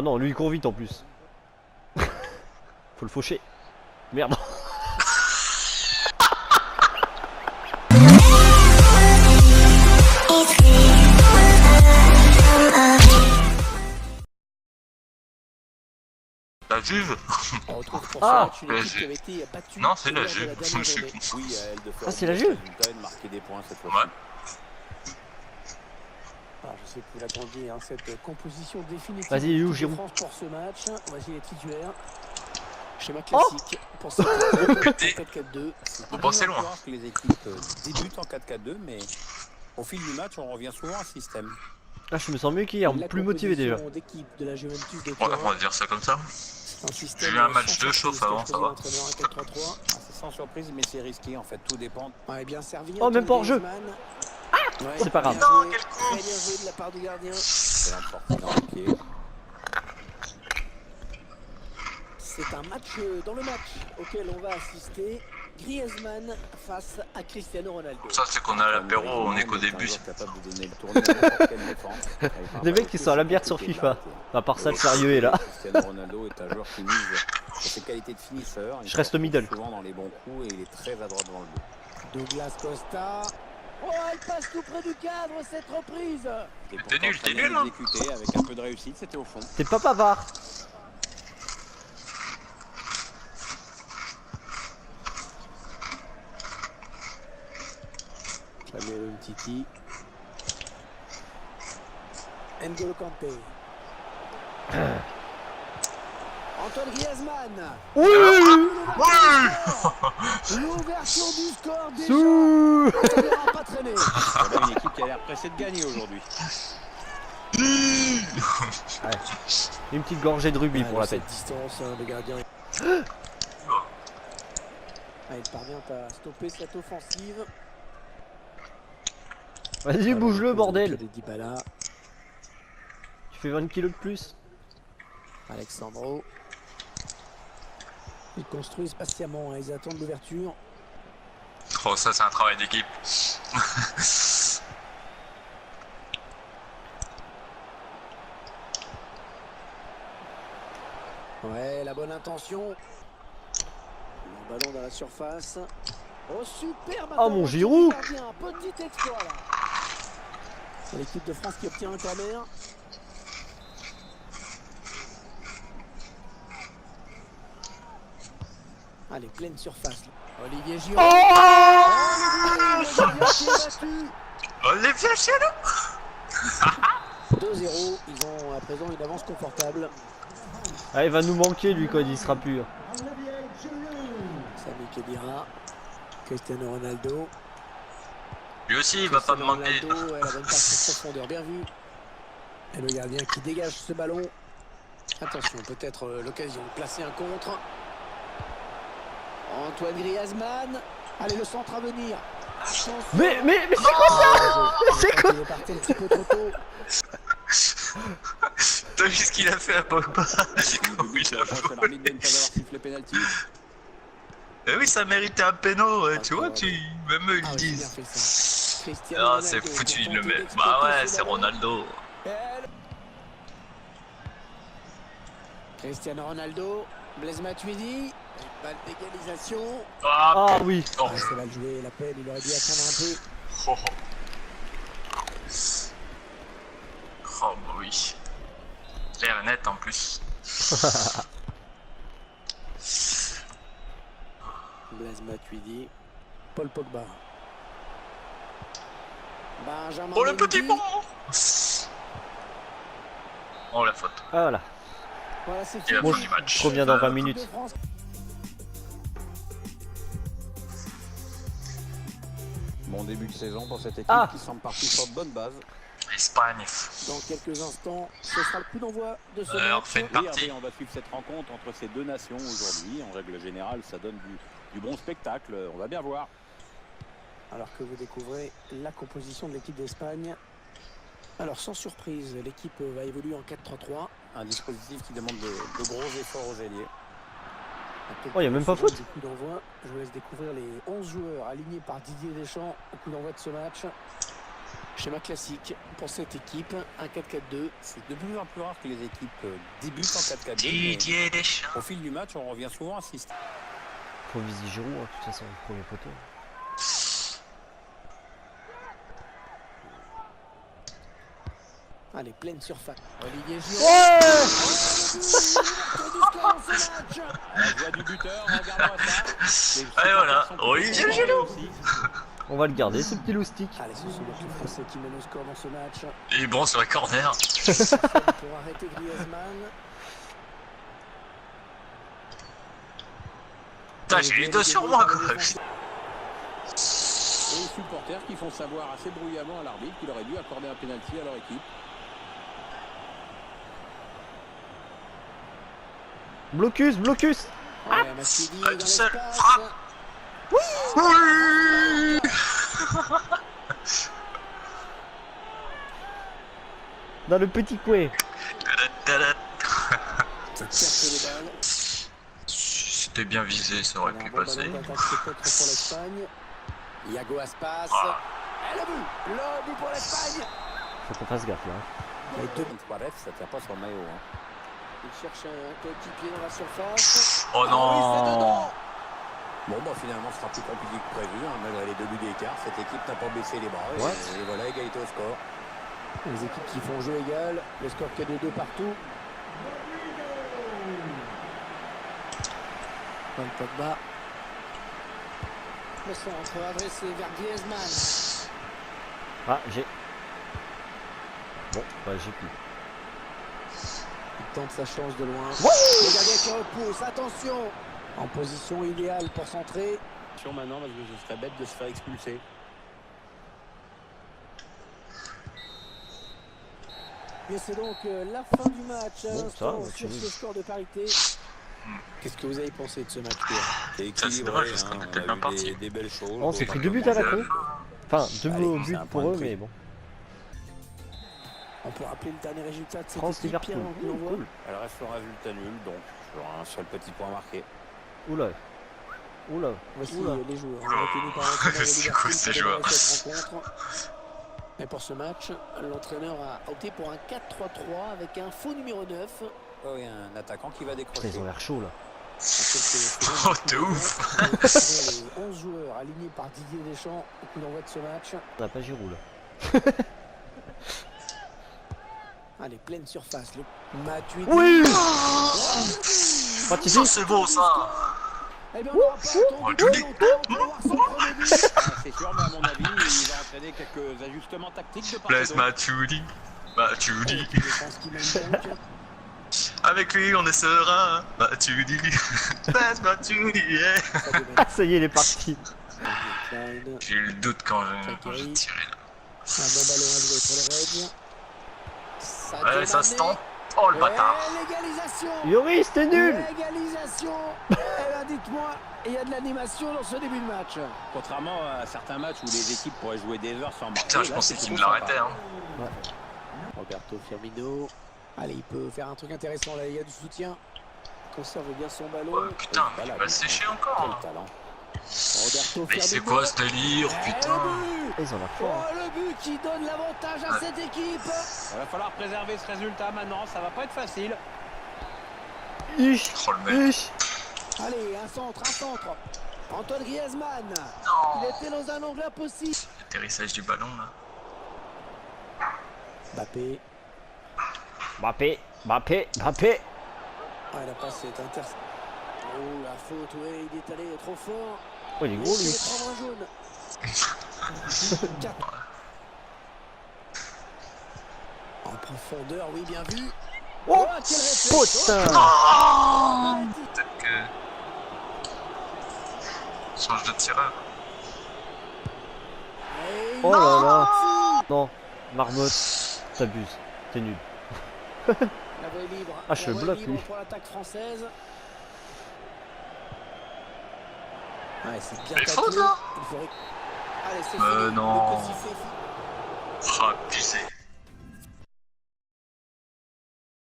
Non, lui il court vite en plus. Faut le faucher. Merde. La Juve. Ah, Non, c'est la Juve. Ah, c'est la Juve. Ouais. Je sais que vous l'attendiez, hein, cette composition définitive. Vas-y, il est où, de Giroud? France pour ce match. Voici les titulaires. Schéma Oh classique pour ce 4-4-2. Vous pensez loin. Que les équipes débutent en 4-4-2, mais au fil du match, on revient souvent à un système. Ah, je me sens mieux qu'hier, La plus motivé déjà. composition d'équipe de la Juventus de Ouais, Turin. on va dire ça comme ça. Un système J'ai eu un match sans de surprise chauffe avant, qu'a ça va. choisi l'entraîneur, un 4-3-3. C'est sans surprise, mais c'est risqué. En fait, tout dépend. Ouais, bien servi. Oh, même pas hors jeu. Ouais, C'est pas grave. bien Non, joué, quel coup. très bien joué de la part du gardien. C'est l'emporter dans le pied. C'est un match dans le match auquel on va assister. Griezmann face à Cristiano Ronaldo. Ça, c'est qu'on a l'apéro, on est qu'au début. Les mecs qui sont à la bière sur FIFA. À part ça, le sérieux est là. Cristiano Ronaldo est un joueur qui mise sur ses qualités de finisseur. Je reste middle. Souvent dans les bons coups et il est très adroit devant le but. Douglas Costa. Oh, elle passe tout près du cadre cette reprise. T'es nul, Pourtant, t'es très bien nul, hein. exécuté avec un peu de réussite, c'était au fond. T'es pas bavard. Samuel Umtiti. N'Golo Kanté. Antoine Griezmann. Oui. L'ouverture du score déjà. Sous. Ça n'ira pas traîner. On a une équipe qui a l'air pressée de gagner aujourd'hui. Une petite gorgée de rubis pour la cette tête. distance, hein, le gardien. Ah, il parvient à stopper cette offensive. Vas-y, bouge-le, bordel. De Dybala. Tu fais 20 kilos de plus. Alexandro. Ils construisent patiemment, hein, ils attendent l'ouverture. Oh, ça, c'est un travail d'équipe. Ouais, la bonne intention. Le ballon dans la surface. Oh, superbe. Oh, mon Giroud. Un petit exploit là. C'est l'équipe de France qui obtient un corner. Allez, pleine surface. Olivier Giroud. Olivier Giroud. 2-0. Ils ont à présent une avance confortable. Ah, il va nous manquer lui quand il sera pur. Sami Khedira. Cristiano Ronaldo. Lui aussi, il va pas me manquer. Ronaldo, la bonne passe en profondeur, bien vu. Et le gardien qui dégage ce ballon. Attention, peut-être l'occasion de placer un contre. Antoine Griezmann. Allez, le centre à venir. Attention. Mais c'est quoi ça? C'est quoi? Il est parti un petit peu trop tôt. T'as vu ce qu'il a fait à Pogba? Oui, il a C'est fait. l'arbitre de ne pas avoir sifflé pénalty. Eh oui, ça méritait un péno, tu vois, même eux ils Ah le ouais, c'est bien disent. fait, ça. Cristiano Ah, c'est Ronaldo foutu, pour il le tenter met. d'exploiter Bah ouais, ce c'est ballon. Ronaldo. Cristiano Ronaldo. Blaise Matuidi. Balle d'égalisation. Ah, Ah oui. oh. Ah, c'est là de jouer la peine, il aurait dû attendre un peu. Oh, oh bah oui. Clair et net en plus. Blaise Matuidi. Paul Pogba. Benjamin Oh le Mendy. petit pont. Oh la faute. Ah, voilà. Voilà, c'est Il a fini. fini du match. Je reviens dans 20 minutes. L'équipe de France. Bon début de saison pour cette équipe Ah. qui semble partie sur de bonnes bases. Espagne. Dans quelques instants, ce sera le coup d'envoi de ce On match. refait une Oui, partie. Hervé, on va suivre cette rencontre entre ces deux nations aujourd'hui. En règle générale, ça donne du bon spectacle. On va bien voir. Alors que vous découvrez la composition de l'équipe d'Espagne. Alors sans surprise, l'équipe va évoluer en 4-3-3. Un dispositif qui demande de gros efforts aux ailiers. Oh, y a même pas faute. Du coup d'envoi, je vous laisse découvrir les 11 joueurs alignés par Didier Deschamps au coup d'envoi de ce match. Schéma classique pour cette équipe, un 4-4-2. C'est de plus en plus rare que les équipes débutent en 4-4-2. Didier Deschamps. Au fil du match, on revient souvent à 6. Faut viser Giroud, hein, de toute façon, le premier poteau. Allez, pleine surface. Olivier Giroud. La voix du buteur, regarde-moi ça. Et voilà, Olivier Giroud. On va le garder, ce petit loustic. Allez, ce sont les Français qui mènent au score dans ce match. Il est bon sur les corners. Pour arrêter Griezmann. Putain, j'ai les deux sur moi, quoi. Et les supporters qui font savoir assez bruyamment à l'arbitre qu'il aurait dû accorder un pénalty à leur équipe. Blocus, blocus. Ouais, Matuidi tout dans seul, l'espace. frappe. Oui. Dans le petit coin. Cette perte de balle. Si c'était bien visé, ça aurait pu passer. Ballon d'attaque peut-être pour l'Espagne. Iago Aspas. Ah. Et le but pour l'Espagne. Faut qu'on fasse gaffe là. Les deux. Bref, ça tient pas sur le maillot. Il cherche un coéquipier dans la surface. Oh non. Bon, bah finalement, ce sera plus compliqué que prévu. Hein, malgré les 2 buts d'écart, cette équipe n'a pas baissé les bras. What? Et voilà, égalité au score. Les équipes qui font jeu égal. Le score qui est de 2 partout. Paul Pogba. Le centre adressé vers Griezmann. Ah, j'ai. Bon, bah j'ai plus. Il tente sa chance de loin. Le gardien qui repousse. Attention. En position idéale pour centrer. Maintenant, parce que ce serait bête de se faire expulser. Et c'est donc la fin du match. Bon, ça, match sur nul. ce score de parité. Qu'est-ce que vous avez pensé de ce match, Pierre? C'est Ça, c'est dommage, parce hein, qu'on on était a bien vu partis. des belles choses. On s'est pris 2 buts à la con. Enfin, 2 Allez, buts c'est un pour point eux, de prix. mais bon. On peut rappeler le dernier résultat de cette France équipe, Pierre, Liverpool. on l'envoie. Cool. Elle reste le résultat nul, donc sur un seul petit point marqué. Oula. Oula. Voici Oula. les joueurs Oula. retenus par l'entraîneur de C'est quoi Liverpool ces pour joueurs? démarrer cette rencontre. Et pour ce match, l'entraîneur a opté pour un 4-3-3 avec un faux numéro 9. Oh, il y a un attaquant qui va décrocher. Ils ont l'air chauds là. Oh, de ouf. Les 11 joueurs alignés par Didier Deschamps au coup d'envoi de ce match. On n'a pas Giroud là. Allez, pleine surface. Le Matuidi. Oui. Ça, c'est beau, ça. Eh bien, on n'aura pas attendu Matuidi. longtemps pour voir son premier but. C'est sûr, mais à mon avis, il va entraîner quelques ajustements tactiques de part et Blaise d'autre. Matuidi. Matuidi. L'équipe de France qui mène donc. Avec lui, on est serein. Matuidi. Blaise Matuidi. Yeah. Ça devait Ah, ça y est, il est parti. Klein. J'ai eu le doute quand j'ai tiré là. Un bon ballon à jouer pour les Reds. Ouais, ça se tente. Oh le bâtard. L'égalisation. Yoris, t'es nul. L'égalisation. Eh bien, dites-moi, il y a de l'animation dans ce début de match. Contrairement à certains matchs où les équipes pourraient jouer des heures sans marquer. Putain, je là, pensais c'est qu'il me plutôt l'arrêtait. sympa. Hein. Roberto Firmino. Allez, il peut faire un truc intéressant là, il y a du soutien. Il conserve bien son ballon. Oh, putain, mais il va sécher encore. Quel talent. Roberto Mais c'est Firmino. quoi ce délire, Et putain? le but. Ils ont l'air Oh, forts. le but qui donne l'avantage à cette équipe. Il va falloir préserver ce résultat maintenant, ça va pas être facile. Ich. Oh le mec. Ich. Allez, un centre, un centre. Antoine Griezmann. Non. Il était dans un angle impossible. Atterrissage du ballon là. Mbappé. Mbappé. Mbappé. Mbappé. Ah, la passe est interceptée. Oh, la faute, ouais, il est allé trop fort. Oh, il est Il gros lui. va prendre un jaune. 4. En profondeur, oui, bien vu. Oh, quel réflexe. putain. Oh, peut-être que. Change de tireur. Et Oh là là. parti. Non. Marmotte. T'abuses. T'es nul. La voie est libre. Ah, je La le voie est bloque, libre lui. pour l'attaque française. Ouais, c'est bien Mais faute, taclé. là. Il faut... Allez, c'est Non. fini. Le coup de sifflet est fini. Oh, abusé.